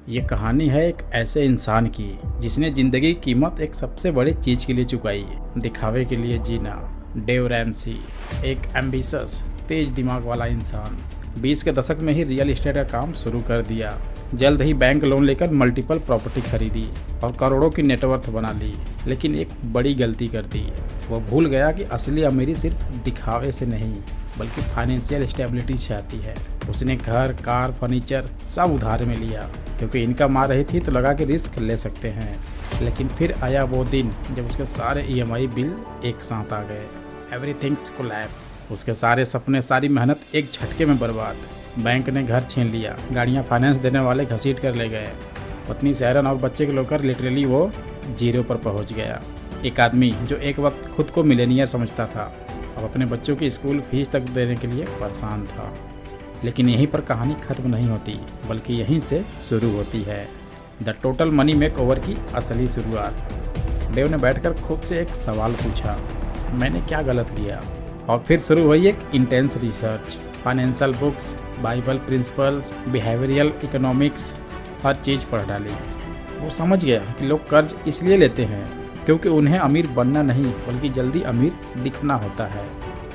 ये कहानी है एक ऐसे इंसान की जिसने जिंदगी की कीमत एक सबसे बड़ी चीज के लिए चुकाई, दिखावे के लिए जीना। डेव रैमसी एक एम्बिशस तेज दिमाग वाला इंसान 20 के दशक में ही रियल एस्टेट का काम शुरू कर दिया। जल्द ही बैंक लोन लेकर मल्टीपल प्रॉपर्टी खरीदी और करोड़ों की नेटवर्थ बना ली। लेकिन एक बड़ी गलती कर दी, वो भूल गया कि असली अमीरी सिर्फ दिखावे से नहीं बल्कि फाइनेंशियल स्टेबिलिटी से आती है। उसने घर, कार, फर्नीचर सब उधार में लिया क्योंकि इनकम आ रही थी तो लगा कि रिस्क ले सकते हैं। लेकिन फिर आया वो दिन जब उसके सारे EMI बिल एक साथ आ गए। Everything's collapse. उसके सारे सपने, सारी मेहनत एक झटके में बर्बाद। बैंक ने घर छीन लिया, गाड़ियां फाइनेंस देने वाले घसीट कर ले गए, पत्नी सैरन और बच्चे को लेकर लिटरली वो जीरो पर पहुंच गया। एक आदमी जो एक वक्त खुद को मिलेनियर समझता था, अब अपने बच्चों की स्कूल फीस तक देने के लिए परेशान था। लेकिन यहीं पर कहानी खत्म नहीं होती बल्कि यहीं से शुरू होती है। The total money make over की असली शुरुआत। डेव ने बैठकर खुद से एक सवाल पूछा, मैंने क्या गलत किया? और फिर शुरू हुई एक intense research. Financial books, Bible principles, behavioural economics, हर चीज़ पढ़ डाली। वो समझ गया कि लोग कर्ज इसलिए लेते हैं क्योंकि उन्हें अमीर बनना नहीं बल्कि जल्दी अमीर दिखना होता है।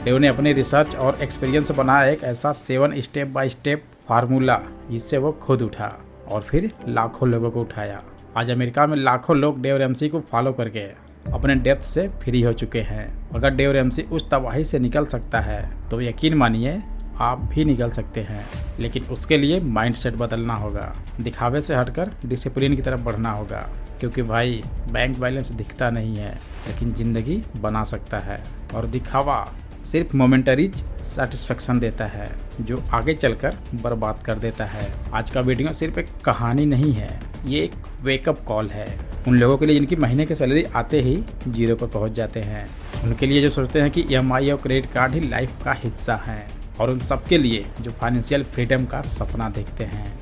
डेव ने अपने रिसर्च और एक्सपीरियंस बनाया एक ऐसा 7 स्टेप बाय स्टेप फार्मूला जिससे वो खुद उठा और फिर लाखों लोगों को उठाया। आज अमेरिका में लाखों लोग डेव रैमसी को फॉलो करके अपने डेप्थ से फ्री हो चुके हैं। अगर डेव रैमसी उस तबाही से निकल सकता है तो यकीन मानिए आप भी निकल सकते हैं। लेकिन उसके लिए माइंडसेट बदलना होगा, दिखावे से हटकर डिसिप्लिन की तरफ बढ़ना होगा। क्योंकि भाई, बैंक बैलेंस दिखता नहीं है लेकिन ज़िंदगी बना सकता है। और दिखावा सिर्फ मोमेंटरी सेटिस्फेक्शन देता है जो आगे चलकर बर्बाद कर देता है। आज का वीडियो सिर्फ एक कहानी नहीं है, ये एक वेकअप कॉल है उन लोगों के लिए जिनकी महीने की सैलरी आते ही जीरो पर पहुंच जाते हैं। उनके लिए जो सोचते हैं कि EMI और क्रेडिट कार्ड ही लाइफ का हिस्सा हैं। और उन सबके लिए जो फाइनेंशियल फ्रीडम का सपना देखते हैं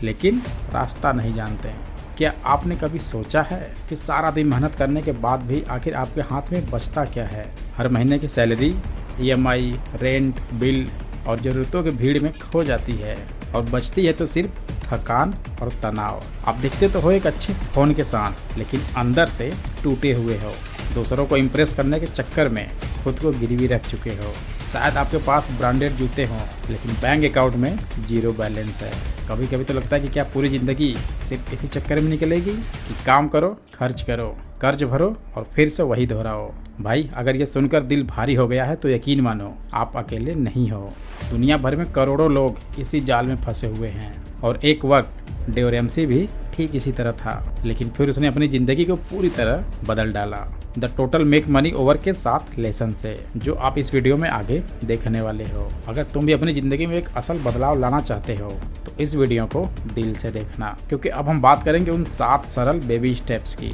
लेकिन रास्ता नहीं जानते हैं। क्या आपने कभी सोचा है कि सारा दिन मेहनत करने के बाद भी आखिर आपके हाथ में बचता क्या है? हर महीने की सैलरी EMI, रेंट, बिल और ज़रूरतों की भीड़ में खो जाती है और बचती है तो सिर्फ थकान और तनाव। आप दिखते तो हो एक अच्छे फोन के साथ लेकिन अंदर से टूटे हुए हो। दूसरों को इम्प्रेस करने के चक्कर में खुद को गिरवी रख चुके हो। शायद आपके पास ब्रांडेड जूते हों लेकिन बैंक अकाउंट में जीरो बैलेंस है। कभी कभी तो लगता है कि क्या पूरी ज़िंदगी सिर्फ इसी चक्कर में निकलेगी कि काम करो, खर्च करो, कर्ज भरो और फिर से वही दोहराओ। भाई, अगर ये सुनकर दिल भारी हो गया है तो यकीन मानो आप अकेले नहीं हो। दुनिया भर में करोड़ों लोग इसी जाल में फंसे हुए हैं और एक वक्त डेव रैमसी भी ठीक इसी तरह था। लेकिन फिर उसने अपनी ज़िंदगी को पूरी तरह बदल डाला। The total make money over के 7 लेसन से जो आप इस वीडियो में आगे देखने वाले हो। अगर तुम भी अपनी ज़िंदगी में एक असल बदलाव लाना चाहते हो तो इस वीडियो को दिल से देखना, क्योंकि अब हम बात करेंगे उन 7 सरल बेबी स्टेप्स की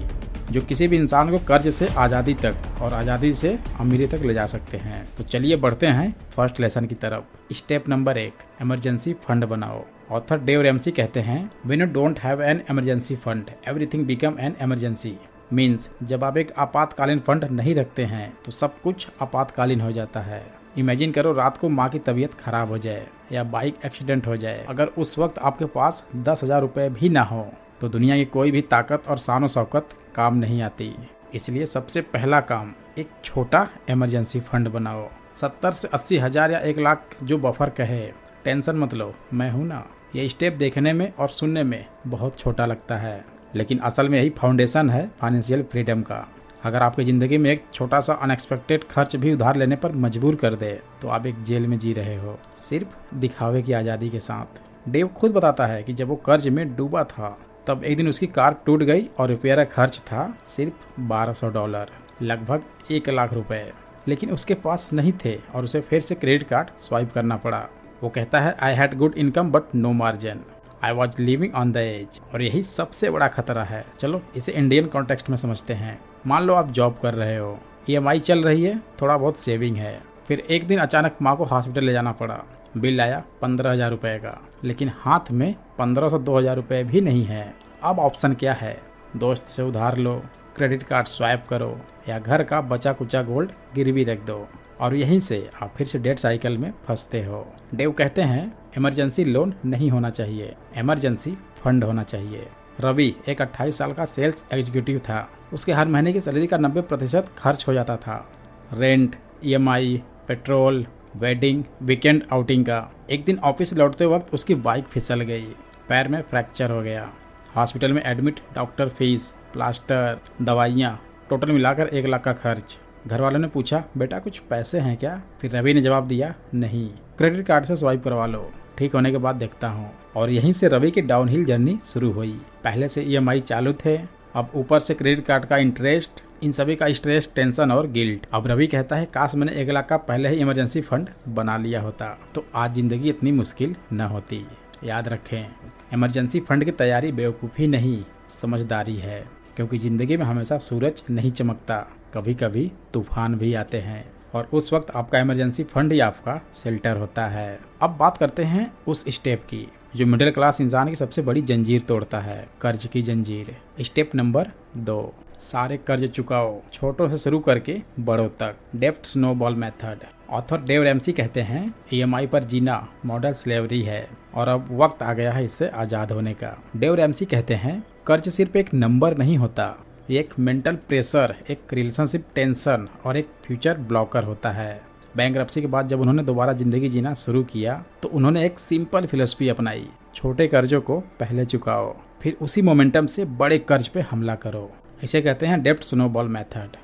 जो किसी भी इंसान को कर्ज से आज़ादी तक और आज़ादी से अमीरी तक ले जा सकते हैं। तो चलिए बढ़ते हैं फर्स्ट लेसन की तरफ। स्टेप नंबर 1, इमरजेंसी फंड बनाओ। ऑथर डेव रैमसी कहते हैं, when you don't have an emergency fund everything become an emergency. Means जब आप एक आपातकालीन फंड नहीं रखते हैं तो सब कुछ आपातकालीन हो जाता है। इमेजिन करो रात को माँ की तबीयत खराब हो जाए या बाइक एक्सीडेंट हो जाए। अगर उस वक्त आपके पास 10,000 रुपये भी ना हो तो दुनिया की कोई भी ताकत और शान शौकत काम नहीं आती। इसलिए सबसे पहला काम, एक छोटा इमरजेंसी फंड बनाओ। 70 से 80 हज़ार या 1 लाख जो बफर कहे। टेंशन मत लो, मैं हूँ ना। ये स्टेप देखने में और सुनने में बहुत छोटा लगता है लेकिन असल में यही फाउंडेशन है फाइनेंशियल फ्रीडम का। अगर आपकी ज़िंदगी में एक छोटा सा अनएक्सपेक्टेड खर्च भी उधार लेने पर मजबूर कर दे तो आप एक जेल में जी रहे हो, सिर्फ दिखावे की आज़ादी के साथ। डेव खुद बताता है कि जब वो कर्ज में डूबा था तब एक दिन उसकी कार टूट गई और रिपेयर का खर्च था सिर्फ $1200, लगभग 1 लाख रुपए। लेकिन उसके पास नहीं थे और उसे फिर से क्रेडिट कार्ड स्वाइप करना पड़ा। वो कहता है, I had good income but no margin, I was living on the edge. और यही सबसे बड़ा खतरा है। चलो इसे इंडियन कॉन्टेक्स्ट में समझते हैं। मान लो आप जॉब कर रहे हो, EMI चल रही है, थोड़ा बहुत सेविंग है। फिर एक दिन अचानक माँ को हॉस्पिटल ले जाना पड़ा। बिल आया 15,000 रुपये का, लेकिन हाथ में 1500 से 2,000 रुपये भी नहीं है। अब ऑप्शन क्या है? दोस्त से उधार लो, क्रेडिट कार्ड स्वाइप करो या घर का बचा कुचा गोल्ड गिरवी रख दो। और यहीं से आप फिर से डेट साइकिल में फंसते हो। डेव कहते हैं, इमरजेंसी लोन नहीं होना चाहिए, इमरजेंसी फंड होना चाहिए। रवि एक 28 साल का सेल्स एग्जीक्यूटिव था। उसके हर महीने की सैलरी का 90% खर्च हो जाता था, rent, EMI, petrol, wedding, weekend outing का। एक दिन ऑफिस लौटते वक्त उसकी बाइक फिसल गई, पैर में फ्रैक्चर हो गया। हॉस्पिटल में एडमिट, डॉक्टर फीस, प्लास्टर, दवाइयाँ, टोटल मिलाकर 1 लाख का खर्च। घर वालों ने पूछा, बेटा कुछ पैसे हैं क्या? फिर रवि ने जवाब दिया, नहीं, क्रेडिट कार्ड से स्वाइप करवा लो, ठीक होने के बाद देखता हूँ। और यहीं से रवि की डाउनहिल जर्नी शुरू हुई। पहले से ईएमआई चालू थे, अब ऊपर से क्रेडिट कार्ड का इंटरेस्ट, इन सभी का स्ट्रेस, टेंशन और गिल्ट। अब रवि कहता है, काश मैंने 1 लाख का पहले ही इमरजेंसी फंड बना लिया होता तो आज जिंदगी इतनी मुश्किल न होती। याद रखें, इमरजेंसी फंड की तैयारी बेवकूफ़ी नहीं, समझदारी है। क्योंकि ज़िंदगी में हमेशा सूरज नहीं चमकता, कभी कभी तूफान भी आते हैं और उस वक्त आपका इमरजेंसी फंड ही आपका शेल्टर होता है। अब बात करते हैं उस स्टेप की जो मिडिल क्लास इंसान की सबसे बड़ी जंजीर तोड़ता है, कर्ज की जंजीर। स्टेप नंबर 2, सारे कर्ज चुकाओ, छोटों से शुरू करके बड़ों तक। डेब्ट snowball method. Author Dave Ramsey कहते हैं, ईएमआई पर जीना मॉडल स्लेवरी है और अब वक्त आ गया है इससे आज़ाद होने का। डेव रैमसी कहते हैं, कर्ज सिर्फ एक नंबर नहीं होता, ये एक मेंटल प्रेशर, एक रिलेशनशिप टेंशन और एक फ्यूचर ब्लॉकर होता है। बैंकरप्सी के बाद जब उन्होंने दोबारा ज़िंदगी जीना शुरू किया तो उन्होंने एक सिंपल फिलॉसफी अपनाई, छोटे कर्जों को पहले चुकाओ, फिर उसी मोमेंटम से बड़े कर्ज पे हमला करो। इसे कहते हैं डेब्ट स्नोबॉल मेथड।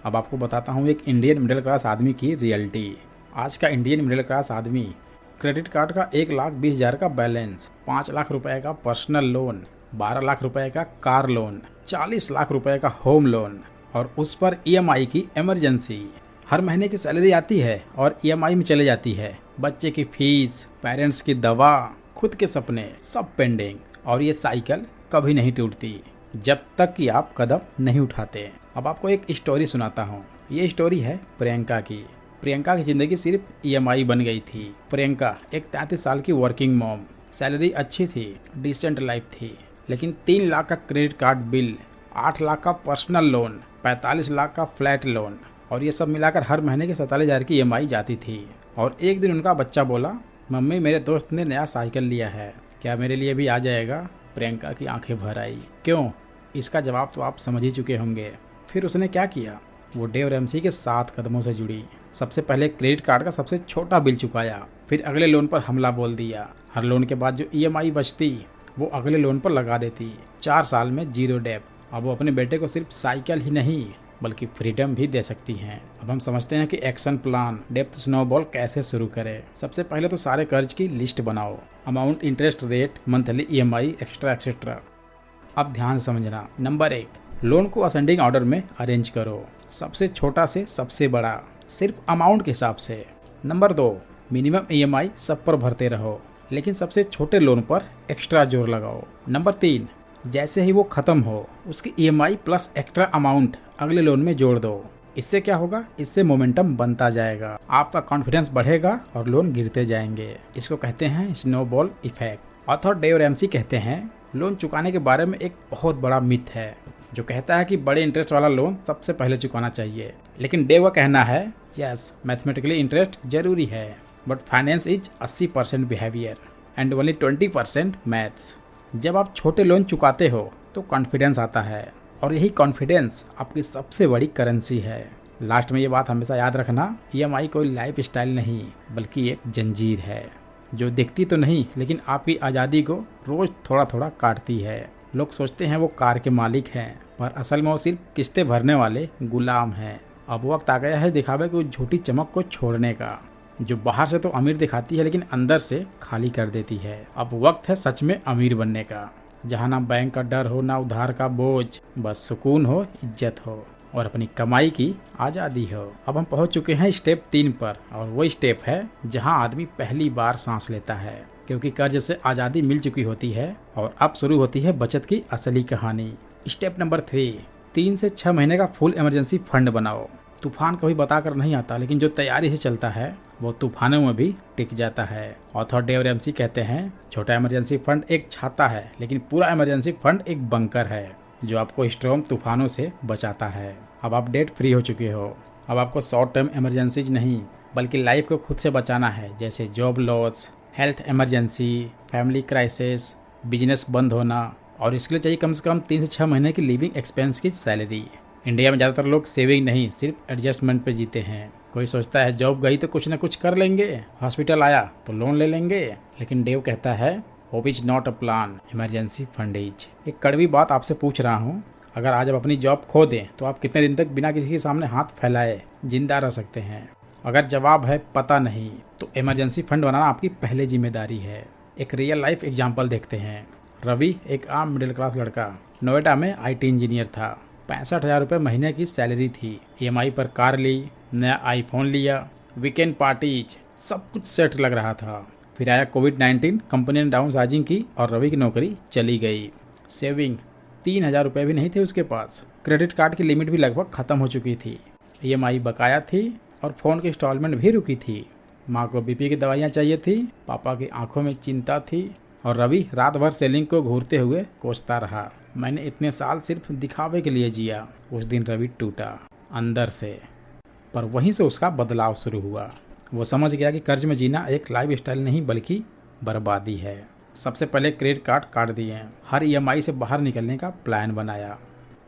अब आपको बताता हूँ एक इंडियन मिडिल क्लास आदमी की रियलिटी। आज का इंडियन मिडिल क्लास आदमी क्रेडिट कार्ड का 1,20,000 का बैलेंस, 5 लाख रुपए का पर्सनल लोन, 12 लाख रुपए का कार लोन, 40 लाख रुपए का होम लोन और उस पर ईएमआई की इमरजेंसी। हर महीने की सैलरी आती है और ईएमआई में चले जाती है। बच्चे की फीस, पेरेंट्स की दवा, खुद के सपने, सब पेंडिंग। और ये साइकिल कभी नहीं टूटती जब तक कि आप कदम नहीं उठाते। अब आपको एक स्टोरी सुनाता हूँ। ये स्टोरी है प्रियंका की। प्रियंका की ज़िंदगी सिर्फ ईएमआई बन गई थी। प्रियंका एक 33 साल की वर्किंग मॉम, सैलरी अच्छी थी, डिसेंट लाइफ थी, लेकिन 3 लाख का क्रेडिट कार्ड बिल, 8 लाख का पर्सनल लोन, 45 लाख का फ्लैट लोन और ये सब मिलाकर हर महीने के 47,000 की ईएमआई जाती थी। और एक दिन उनका बच्चा बोला, मम्मी मेरे दोस्त ने नया साइकिल लिया है, क्या मेरे लिए भी आ जाएगा? प्रियंका की आंखें भर आई। क्यों? इसका जवाब तो आप समझ ही चुके होंगे। फिर उसने क्या किया? वो डेव रैमसी के 7 कदमों से जुड़ी। सबसे पहले क्रेडिट कार्ड का सबसे छोटा बिल चुकाया, फिर अगले लोन पर हमला बोल दिया। हर लोन के बाद जो ईएमआई बचती वो अगले लोन पर लगा देती। 4 साल में 0 डेब्ट। अब वो अपने बेटे को सिर्फ साइकिल ही नहीं बल्कि फ्रीडम भी दे सकती हैं। अब हम समझते हैं कि एक्शन प्लान, डेब्ट स्नोबॉल कैसे शुरू करें। सबसे पहले तो सारे कर्ज की लिस्ट बनाओ, amount, interest rate, monthly EMI, extra etcetera. अब ध्यान समझना। नंबर 1, लोन को असेंडिंग ऑर्डर में अरेंज करो, सबसे छोटा से सबसे बड़ा, सिर्फ अमाउंट के हिसाब से। नंबर 2, मिनिमम ईएमआई सब पर भरते रहो, लेकिन सबसे छोटे लोन पर एक्स्ट्रा जोर लगाओ। नंबर 3, जैसे ही वो खत्म हो उसकी ईएमआई प्लस एक्स्ट्रा अमाउंट अगले लोन में जोड़ दो। इससे क्या होगा? इससे मोमेंटम बनता जाएगा, आपका कॉन्फिडेंस बढ़ेगा और लोन गिरते जाएंगे। इसको कहते हैं snowball effect. Author Dave Ramsey कहते हैं, लोन चुकाने के बारे में एक बहुत बड़ा मिथ है जो कहता है कि बड़े इंटरेस्ट वाला लोन सबसे पहले चुकाना चाहिए। लेकिन डेव का कहना है, यस, मैथमेटिकली इंटरेस्ट जरूरी है, but finance is 80% behaviour and only 20% maths. जब आप छोटे लोन चुकाते हो तो कॉन्फिडेंस आता है और यही कॉन्फिडेंस आपकी सबसे बड़ी करेंसी है। लास्ट में ये बात हमेशा याद रखना, ईएमआई कोई लाइफ स्टाइल नहीं बल्कि एक जंजीर है जो दिखती तो नहीं लेकिन आपकी आज़ादी को रोज़ थोड़ा थोड़ा काटती है। लोग सोचते हैं वो कार के मालिक हैं, पर असल में वो सिर्फ किस्तें भरने वाले गुलाम हैं। अब वक्त आ गया है दिखावे की झूठी चमक को छोड़ने का, जो बाहर से तो अमीर दिखाती है लेकिन अंदर से खाली कर देती है। अब वक्त है सच में अमीर बनने का, जहाँ ना बैंक का डर हो, ना उधार का बोझ, बस सुकून हो, इज्जत हो और अपनी कमाई की आज़ादी हो। अब हम पहुंच चुके हैं स्टेप 3 पर और वो स्टेप है जहां आदमी पहली बार सांस लेता है, क्योंकि कर्ज से आज़ादी मिल चुकी होती है और अब शुरू होती है बचत की असली कहानी। स्टेप नंबर 3, 3 से 6 महीने का फुल इमरजेंसी फंड बनाओ। तूफान कभी बताकर नहीं आता, लेकिन जो तैयारी से चलता है वो तूफानों में भी टिक जाता है। ऑथर डेव रैमसी कहते हैं, छोटा इमरजेंसी फंड एक छाता है, लेकिन पूरा इमरजेंसी फंड एक बंकर है जो आपको स्ट्रॉन्ग तूफानों से बचाता है। अब आप डेट फ्री हो चुके हो। अब आपको शॉर्ट टर्म इमरजेंसीज नहीं बल्कि लाइफ को खुद से बचाना है, जैसे job loss, health emergency, family crisis, business बंद होना, और इसके लिए चाहिए कम से कम 3 से 6 महीने की लिविंग एक्सपेंस की सैलरी। इंडिया में ज़्यादातर लोग सेविंग नहीं, सिर्फ एडजस्टमेंट पे जीते हैं। कोई सोचता है जॉब गई तो कुछ ना कुछ कर लेंगे, हॉस्पिटल आया तो लोन ले लेंगे, लेकिन डेव कहता है hope is not a plan, emergency fund is. एक कड़वी बात आपसे पूछ रहा हूँ, अगर आज आप अपनी जॉब खो दें तो आप कितने दिन तक बिना किसी के सामने हाथ फैलाए जिंदा रह सकते हैं? अगर जवाब है पता नहीं, तो इमरजेंसी फंड बनाना आपकी पहले जिम्मेदारी है। एक रियल लाइफ एग्जाम्पल देखते हैं। रवि एक आम मिडिल क्लास लड़का, नोएडा में IT इंजीनियर था। 65,000 रुपये महीने की सैलरी थी। EMI पर कार ली, नया iPhone लिया, वीकेंड पार्टीज, सब कुछ सेट लग रहा था। फिर आया कोविड-19, कंपनी ने डाउन साइजिंग की और रवि की नौकरी चली गई। सेविंग 3,000 रुपये भी नहीं थे उसके पास। क्रेडिट कार्ड की लिमिट भी लगभग ख़त्म हो चुकी थी। EMI बकाया थी और फ़ोन की इंस्टॉलमेंट भी रुकी थी। माँ को BP की दवाइयाँ चाहिए थी, पापा की आंखों में चिंता थी, और रवि रात भर सेलिंग को घूरते हुए कोसता रहा, मैंने इतने साल सिर्फ दिखावे के लिए जिया। उस दिन रवि टूटा अंदर से, पर वहीं से उसका बदलाव शुरू हुआ। वो समझ गया कि कर्ज में जीना एक लाइफ स्टाइल नहीं बल्कि बर्बादी है। सबसे पहले क्रेडिट कार्ड काट दिए, हर EMI से बाहर निकलने का प्लान बनाया,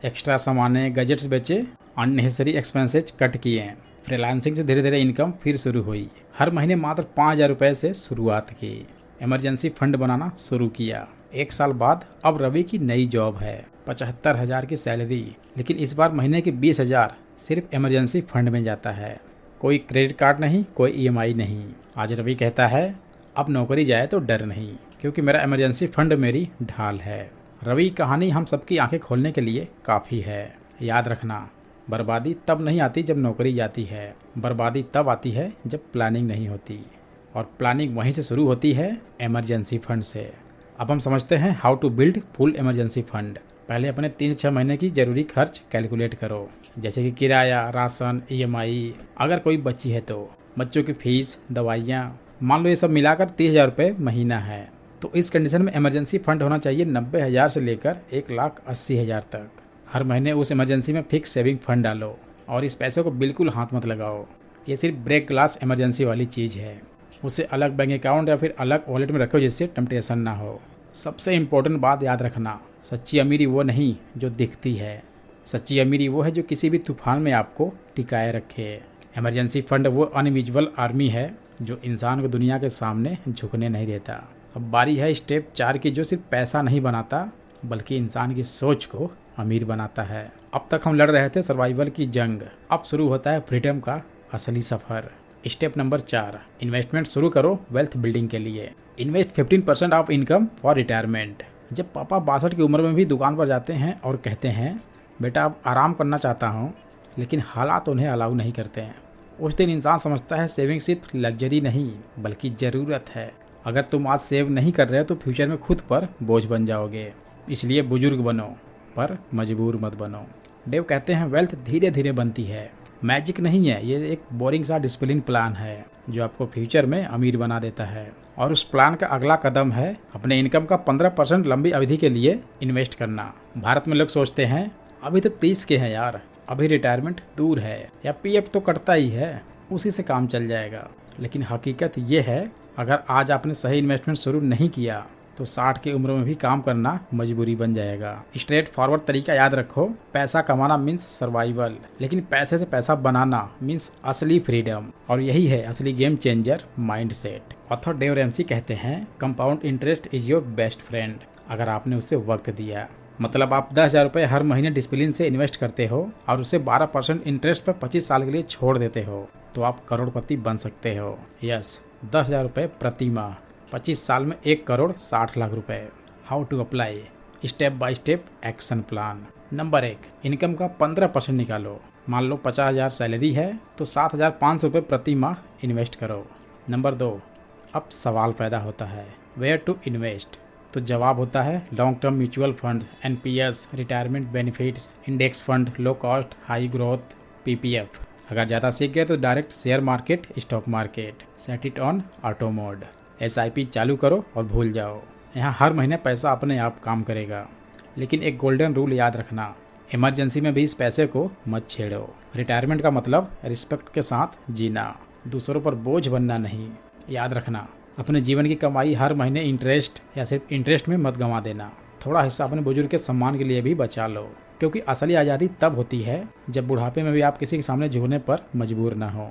एक्स्ट्रा सामानें गैजेट्स बेचे, अननेसेसरी एक्सपेंसेस कट किए। फ्रीलांसिंग से धीरे धीरे इनकम फिर शुरू हुई। हर महीने मात्र 5,000 रुपये से शुरुआत की। इमरजेंसी फंड बनाना शुरू किया। 1 साल बाद अब रवि की नई जॉब है, 75,000 की सैलरी, लेकिन इस बार महीने की 20,000 सिर्फ इमरजेंसी फंड में जाता है। कोई क्रेडिट कार्ड नहीं, कोई EMI नहीं। आज रवि कहता है अब नौकरी जाए तो डर नहीं, क्योंकि मेरा इमरजेंसी फंड मेरी ढाल है। रवि की कहानी हम सबकी आंखें खोलने के लिए काफ़ी है। याद रखना, बर्बादी तब नहीं आती जब नौकरी जाती है, बर्बादी तब आती है जब प्लानिंग नहीं होती, और प्लानिंग वहीं से शुरू होती है, इमरजेंसी फंड से। अब हम समझते हैं how to build full emergency fund. पहले अपने 3 से 6 महीने की जरूरी खर्च कैलकुलेट करो, जैसे कि किराया, राशन, EMI, अगर कोई बच्ची है तो बच्चों की फीस, दवाइयाँ, मान लो ये सब मिलाकर 30,000 रुपये महीना है। तो इस कंडीशन में इमरजेंसी फंड होना चाहिए 90,000 से लेकर 1,80,000 तक। हर महीने उस इमरजेंसी में फिक्स सेविंग फंड डालो, और इस पैसे को बिल्कुल हाथ मत लगाओ। ये सिर्फ ब्रेक ग्लास इमरजेंसी वाली चीज़ है। उसे अलग बैंक अकाउंट या फिर अलग वॉलेट में रखो, जिससे टेम्पटेशन ना हो। सबसे इम्पोर्टेंट बात याद रखना, सच्ची अमीरी वो नहीं जो दिखती है, सच्ची अमीरी वो है जो किसी भी तूफान में आपको टिकाए रखे। इमरजेंसी फंड वो अनविजिबल आर्मी है जो इंसान को दुनिया के सामने झुकने नहीं देता। अब बारी है स्टेप 4 की, जो सिर्फ पैसा नहीं बनाता बल्कि इंसान की सोच को अमीर बनाता है। अब तक हम लड़ रहे थे सर्वाइवल की जंग, अब शुरू होता है फ्रीडम का असली सफ़र। स्टेप नंबर 4, इन्वेस्टमेंट शुरू करो वेल्थ बिल्डिंग के लिए। Invest 15% of income for retirement. जब पापा 62 की उम्र में भी दुकान पर जाते हैं और कहते हैं बेटा अब आराम करना चाहता हूँ, लेकिन हालात उन्हें अलाउ नहीं करते हैं, उस दिन इंसान समझता है सेविंग सिर्फ लग्जरी नहीं बल्कि ज़रूरत है। अगर तुम आज सेव नहीं कर रहे हो तो फ्यूचर में खुद पर बोझ बन जाओगे। इसलिए बुजुर्ग बनो पर मजबूर मत बनो। डेव कहते हैं वेल्थ धीरे धीरे बनती है, मैजिक नहीं है, ये एक बोरिंग सा डिसिप्लिन प्लान है जो आपको फ्यूचर में अमीर बना देता है। और उस प्लान का अगला कदम है अपने इनकम का 15% लंबी अवधि के लिए इन्वेस्ट करना। भारत में लोग सोचते हैं अभी तो 30 के हैं यार, अभी रिटायरमेंट दूर है, या PF तो कटता ही है, उसी से काम चल जाएगा। लेकिन हकीकत ये है, अगर आज आपने सही इन्वेस्टमेंट शुरू नहीं किया तो 60 की उम्र में भी काम करना मजबूरी बन जाएगा। स्ट्रेट फॉरवर्ड तरीका याद रखो, पैसा कमाना मीन्स सर्वाइवल, लेकिन पैसे से पैसा बनाना मीन्स असली फ्रीडम। और यही है असली game changer mindset. Author Dave Ramsey कहते हैं compound interest is your best friend, अगर आपने उसे वक्त दिया। मतलब आप 10,000 रुपये हर महीने डिसिप्लिन से इन्वेस्ट करते हो और उसे 12% इंटरेस्ट पर 25 साल के लिए छोड़ देते हो, तो आप करोड़पति बन सकते हो। यस, 10,000 रुपये प्रति माह, 25 साल में 1,60,00,000 रुपये। How to apply, step by step action plan. Number 1, income का 15% निकालो। मान लो 50,000 सैलरी है तो 7,500 रुपये प्रति माह इन्वेस्ट करो। नंबर 2, अब सवाल पैदा होता है वेयर टू इन्वेस्ट, तो जवाब होता है long term mutual fund, NPS, retirement benefits, index fund, low cost high growth, PPF। अगर ज़्यादा सीख गए तो direct share market, stock market, set it on auto mode. SIP चालू करो और भूल जाओ, यहाँ हर महीने पैसा अपने आप काम करेगा। लेकिन एक गोल्डन रूल याद रखना, इमरजेंसी में भी इस पैसे को मत छेड़ो। रिटायरमेंट का मतलब रिस्पेक्ट के साथ जीना, दूसरों पर बोझ बनना नहीं। याद रखना, अपने जीवन की कमाई हर महीने इंटरेस्ट या सिर्फ इंटरेस्ट में मत गंवा देना। थोड़ा हिस्सा अपने बुजुर्ग के सम्मान के लिए भी बचा लो, क्योंकि असली आज़ादी तब होती है जब बुढ़ापे में भी आप किसी के सामने झुकने पर मजबूर ना हो।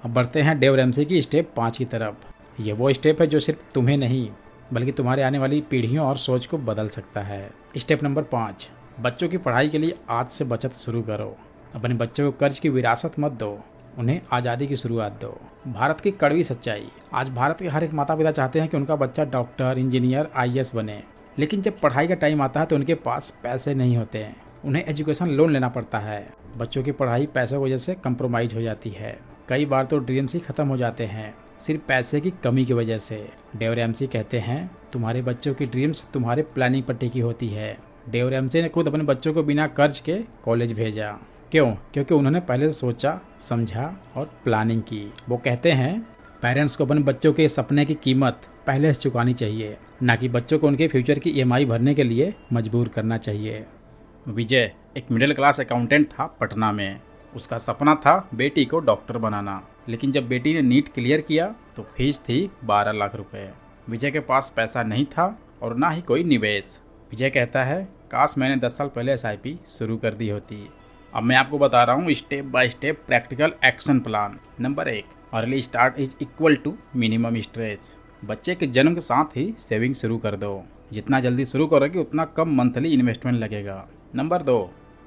अब बढ़ते हैं डेव रैमसी की स्टेप 5 की तरफ। ये वो स्टेप है जो सिर्फ तुम्हें नहीं बल्कि तुम्हारे आने वाली पीढ़ियों और सोच को बदल सकता है। स्टेप नंबर 5, बच्चों की पढ़ाई के लिए आज से बचत शुरू करो। अपने बच्चों को कर्ज की विरासत मत दो, उन्हें आज़ादी की शुरुआत दो। भारत की कड़वी सच्चाई, आज भारत के हर एक माता पिता चाहते हैं कि उनका बच्चा डॉक्टर, इंजीनियर, IAS बने, लेकिन जब पढ़ाई का टाइम आता है तो उनके पास पैसे नहीं होते हैं। उन्हें एजुकेशन लोन लेना पड़ता है। बच्चों की पढ़ाई पैसों की वजह से कंप्रोमाइज हो जाती है। कई बार तो ड्रीम्स ही खत्म हो जाते हैं सिर्फ पैसे की कमी की वजह से। डेव रैमसी कहते हैं तुम्हारे बच्चों की ड्रीम्स तुम्हारे प्लानिंग पर टिकी होती है। डेव रैमसी ने खुद अपने बच्चों को बिना कर्ज के कॉलेज भेजा। क्यों? क्योंकि उन्होंने पहले से सोचा, समझा और प्लानिंग की। वो कहते हैं पेरेंट्स को अपने बच्चों के सपने की कीमत पहले से चुकानी चाहिए, ना कि बच्चों को उनके फ्यूचर की EMI भरने के लिए मजबूर करना चाहिए। विजय एक मिडिल क्लास अकाउंटेंट था पटना में। उसका सपना था बेटी को डॉक्टर बनाना, लेकिन जब बेटी ने नीट क्लियर किया तो फीस थी 12 लाख रुपए। विजय के पास पैसा नहीं था और ना ही कोई निवेश। विजय कहता है काश मैंने 10 साल पहले SIP शुरू कर दी होती। अब मैं आपको बता रहा हूँ step by step practical action plan. Number 1, early start is equal to minimum stress. बच्चे के जन्म के साथ ही सेविंग शुरू कर दो। जितना जल्दी शुरू करोगे उतना कम मंथली इन्वेस्टमेंट लगेगा। Number 2,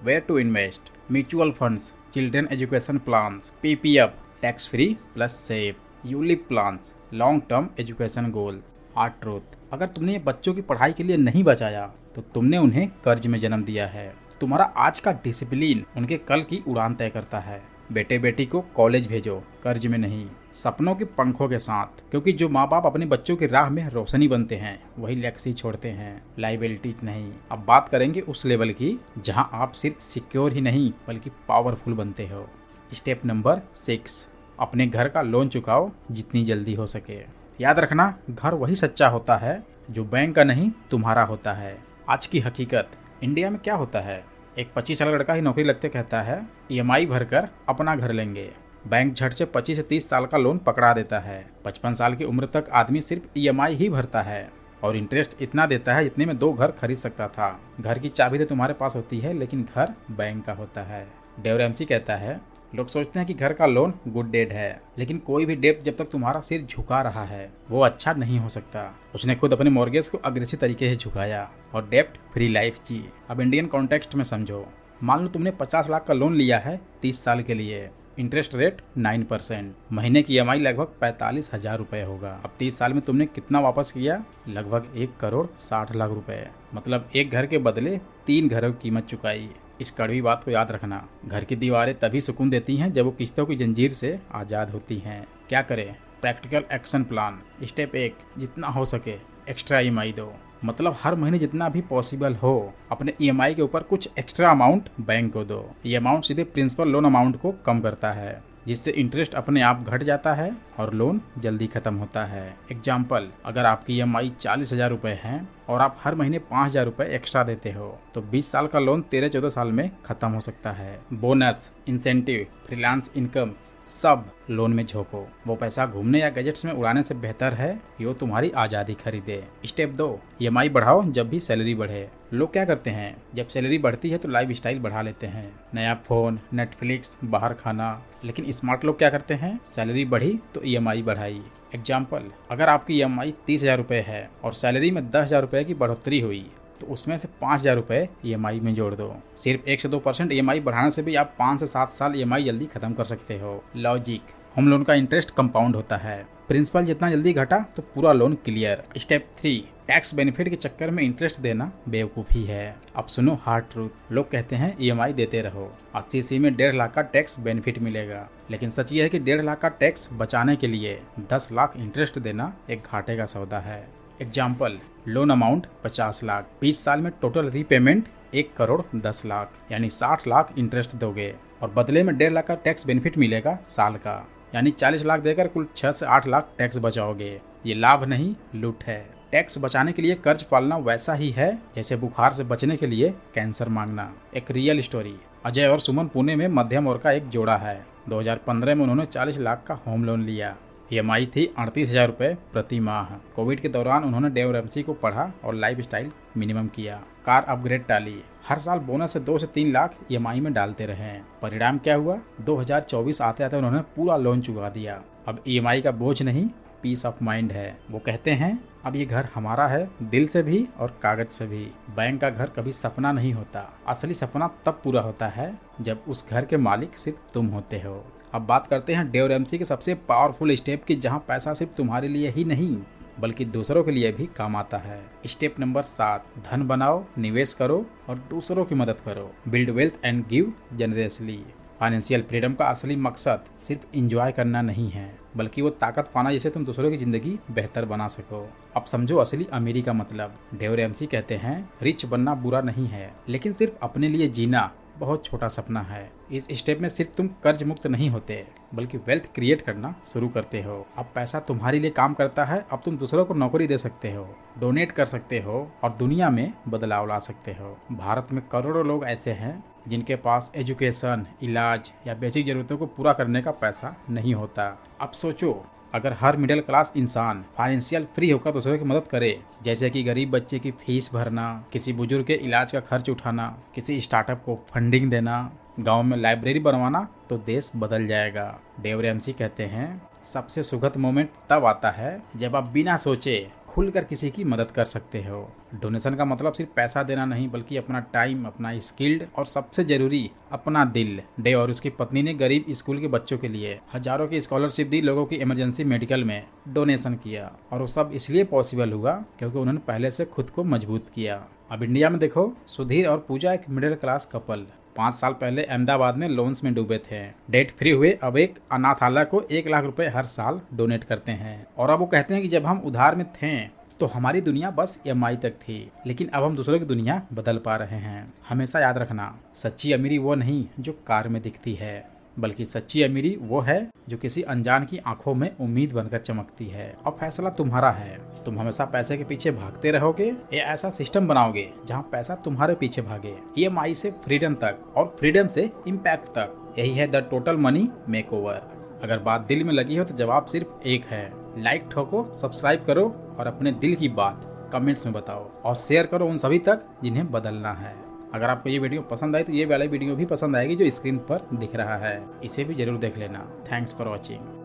where to invest, mutual funds, children education plans, PPF, tax free plus save, ULIP plans, long term education goal. Hard truth, अगर तुमने ये बच्चों की पढ़ाई के लिए नहीं बचाया तो तुमने उन्हें कर्ज में जन्म दिया है। तुम्हारा आज का डिसिप्लिन उनके कल की उड़ान तय करता है। बेटे बेटी को कॉलेज भेजो, कर्ज में नहीं, सपनों के पंखों के साथ, क्योंकि जो माँ बाप अपने बच्चों की राह में रोशनी बनते हैं वही लेगेसी छोड़ते हैं, लाइबिलिटीज नहीं। अब बात करेंगे उस लेवल की जहां आप सिर्फ सिक्योर ही नहीं बल्कि पावरफुल बनते हो। स्टेप नंबर 6, अपने घर का लोन चुकाओ जितनी जल्दी हो सके। याद रखना, घर वही सच्चा होता है जो बैंक का नहीं तुम्हारा होता है। आज की हकीकत, इंडिया में क्या होता है, एक 25 साल लड़का ही नौकरी लगते कहता है EMI भरकर अपना घर लेंगे। बैंक झट से 25 से 30 साल का लोन पकड़ा देता है। 55 साल की उम्र तक आदमी सिर्फ EMI ही भरता है और इंटरेस्ट इतना देता है जितने में 2 घर खरीद सकता था। घर की चाबी तो तुम्हारे पास होती है लेकिन घर बैंक का होता है। डेव रैमसी कहता है लोग सोचते हैं कि घर का लोन गुड डेट है, लेकिन कोई भी डेट जब तक तुम्हारा सिर झुका रहा है वो अच्छा नहीं हो सकता। उसने खुद अपने मॉर्गेज को अग्रेसिव तरीके से झुकाया और डेप्ट फ्री लाइफ जी। अब इंडियन कॉन्टेक्स्ट में समझो, मान लो तुमने 50 लाख का लोन लिया है 30 साल के लिए, इंटरेस्ट रेट 9%, महीने की EMI लगभग 45,000 रुपए होगा। अब 30 साल में तुमने कितना वापस किया? लगभग 1,60,00,000 रुपए। मतलब एक घर के बदले 3 घरों की कीमत चुकाई। इस कड़वी बात को याद रखना, घर की दीवारें तभी सुकून देती हैं जब वो किस्तों की जंजीर से आज़ाद होती हैं। क्या करें? Practical action plan. स्टेप 1, जितना हो सके एक्स्ट्रा EMI दो। मतलब हर महीने जितना भी पॉसिबल हो अपने EMI के ऊपर कुछ एक्स्ट्रा अमाउंट बैंक को दो। ये अमाउंट सीधे प्रिंसिपल लोन अमाउंट को कम करता है, जिससे इंटरेस्ट अपने आप घट जाता है और लोन जल्दी खत्म होता है। एग्जाम्पल, अगर आपकी EMI 40,000 रुपये है और आप हर महीने 5,000 रुपये एक्स्ट्रा देते हो तो 20 साल का लोन 13-14 साल में खत्म हो सकता है। बोनस, इंसेंटिव, फ्रीलांस इनकम, सब लोन में झोंको। वो पैसा घूमने या गैजेट्स में उड़ाने से बेहतर है कि वो तुम्हारी आज़ादी खरीदे। स्टेप 2, EMI बढ़ाओ जब भी सैलरी बढ़े। लोग क्या करते हैं, जब सैलरी बढ़ती है तो लाइफ स्टाइल बढ़ा लेते हैं, नया फ़ोन, नेटफ्लिक्स, बाहर खाना। लेकिन स्मार्ट लोग क्या करते हैं, सैलरी बढ़ी तो EMI बढ़ाई। एग्जाम्पल, अगर आपकी EMI 30,000 रुपये है और सैलरी में 10,000 रुपये की बढ़ोतरी हुई तो उसमें से 5,000 रुपये EMI में जोड़ दो। सिर्फ 1 से 2% EMI बढ़ाने से भी आप 5 से 7 साल EMI जल्दी खत्म कर सकते हो। लॉजिक, होम लोन का इंटरेस्ट कंपाउंड होता है, प्रिंसिपल जितना जल्दी घटा तो पूरा loan clear. Step 3, tax benefit के चक्कर में इंटरेस्ट देना बेवकूफ़ी है। अब सुनो हार्ड ट्रूथ, लोग कहते हैं EMI देते रहो, 80 में 1.5 लाख का टैक्स बेनिफिट मिलेगा। लेकिन सच ये है कि 1.5 लाख का टैक्स बचाने के लिए 10 लाख इंटरेस्ट देना एक घाटे का सौदा है। एग्जाम्पल, लोन अमाउंट 50 लाख, 20 साल में टोटल रीपेमेंट 1,10,00,000, यानी 60 लाख इंटरेस्ट दोगे और बदले में 1.5 लाख का टैक्स बेनिफिट मिलेगा साल का, यानी 40 लाख देकर कुल 6 से 8 लाख टैक्स बचाओगे। ये लाभ नहीं, लूट है। टैक्स बचाने के लिए कर्ज पालना वैसा ही है जैसे बुखार से बचने के लिए कैंसर मांगना। एक रियल स्टोरी, अजय और सुमन पुणे में मध्यम वर्ग का एक जोड़ा है। 2015 में उन्होंने 40 लाख का होम लोन लिया। EMI थी 38,000 रुपये प्रति माह। कोविड के दौरान उन्होंने डेव रैमसी को पढ़ा और लाइफस्टाइल मिनिमम किया। कार अपग्रेड टाली, हर साल बोनस से 2 से 3 लाख EMI में डालते रहे। परिणाम क्या हुआ? 2024 आते आते उन्होंने पूरा लोन चुका दिया। अब EMI का बोझ नहीं, पीस ऑफ माइंड है। वो कहते हैं अब ये घर हमारा है, दिल से भी और कागज से भी। बैंक का घर कभी सपना नहीं होता, असली सपना तब पूरा होता है जब उस घर के मालिक सिर्फ तुम होते हो। अब बात करते हैं डेव रैमसी के सबसे पावरफुल स्टेप की, जहां पैसा सिर्फ तुम्हारे लिए ही नहीं बल्कि दूसरों के लिए भी काम आता है। स्टेप नंबर 7, धन बनाओ, निवेश करो और दूसरों की मदद करो। Build wealth and give generously. Financial freedom का असली मकसद सिर्फ इंजॉय करना नहीं है बल्कि वो ताकत पाना जिससे तुम दूसरों की जिंदगी बेहतर बना सको। अब समझो असली अमीरी का मतलब। डेव रैमसी कहते हैं रिच बनना बुरा नहीं है, लेकिन सिर्फ अपने लिए जीना बहुत छोटा सपना है। इस स्टेप में सिर्फ तुम कर्ज मुक्त नहीं होते बल्कि वेल्थ क्रिएट करना शुरू करते हो। अब पैसा तुम्हारे लिए काम करता है, अब तुम दूसरों को नौकरी दे सकते हो, डोनेट कर सकते हो और दुनिया में बदलाव ला सकते हो। भारत में करोड़ों लोग ऐसे हैं जिनके पास एजुकेशन, इलाज या बेसिक जरूरतों को पूरा करने का पैसा नहीं होता। अब सोचो, अगर हर मिडिल क्लास इंसान फाइनेंशियल फ्री होकर दूसरों की मदद करे, जैसे कि गरीब बच्चे की फीस भरना, किसी बुजुर्ग के इलाज का खर्च उठाना, किसी स्टार्टअप को फंडिंग देना, गांव में लाइब्रेरी बनवाना, तो देश बदल जाएगा। डेव रैमसी कहते हैं सबसे सुखद मोमेंट तब आता है जब आप बिना सोचे खुलकर किसी की मदद कर सकते हो। डोनेशन का मतलब सिर्फ पैसा देना नहीं बल्कि अपना टाइम, अपना स्किल्ड और सबसे जरूरी अपना दिल। डेव और उसकी पत्नी ने गरीब स्कूल के बच्चों के लिए हजारों की स्कॉलरशिप दी, लोगों की इमरजेंसी मेडिकल में डोनेशन किया और वो सब इसलिए पॉसिबल हुआ क्योंकि उन्होंने पहले से खुद को मजबूत किया। अब इंडिया में देखो, सुधीर और पूजा एक मिडिल क्लास कपल 5 साल पहले अहमदाबाद में लोन्स में डूबे थे, डेट फ्री हुए, अब एक अनाथालय को 1 लाख रुपए हर साल डोनेट करते हैं। और अब वो कहते हैं कि जब हम उधार में थे तो हमारी दुनिया बस EMI तक थी, लेकिन अब हम दूसरों की दुनिया बदल पा रहे हैं। हमेशा याद रखना, सच्ची अमीरी वो नहीं जो कार में दिखती है बल्कि सच्ची अमीरी वो है जो किसी अनजान की आंखों में उम्मीद बनकर चमकती है। और फैसला तुम्हारा है, तुम हमेशा पैसे के पीछे भागते रहोगे या ऐसा सिस्टम बनाओगे जहां पैसा तुम्हारे पीछे भागे। EMI से फ्रीडम तक और फ्रीडम से इम्पैक्ट तक, यही है द टोटल मनी मेकओवर। अगर बात दिल में लगी हो तो जवाब सिर्फ एक है, लाइक ठोको, सब्सक्राइब करो और अपने दिल की बात कमेंट्स में बताओ और शेयर करो उन सभी तक जिन्हें बदलना है। अगर आपको ये वीडियो पसंद आई तो ये वाला वीडियो भी पसंद आएगी जो स्क्रीन पर दिख रहा है, इसे भी जरूर देख लेना। Thanks for watching.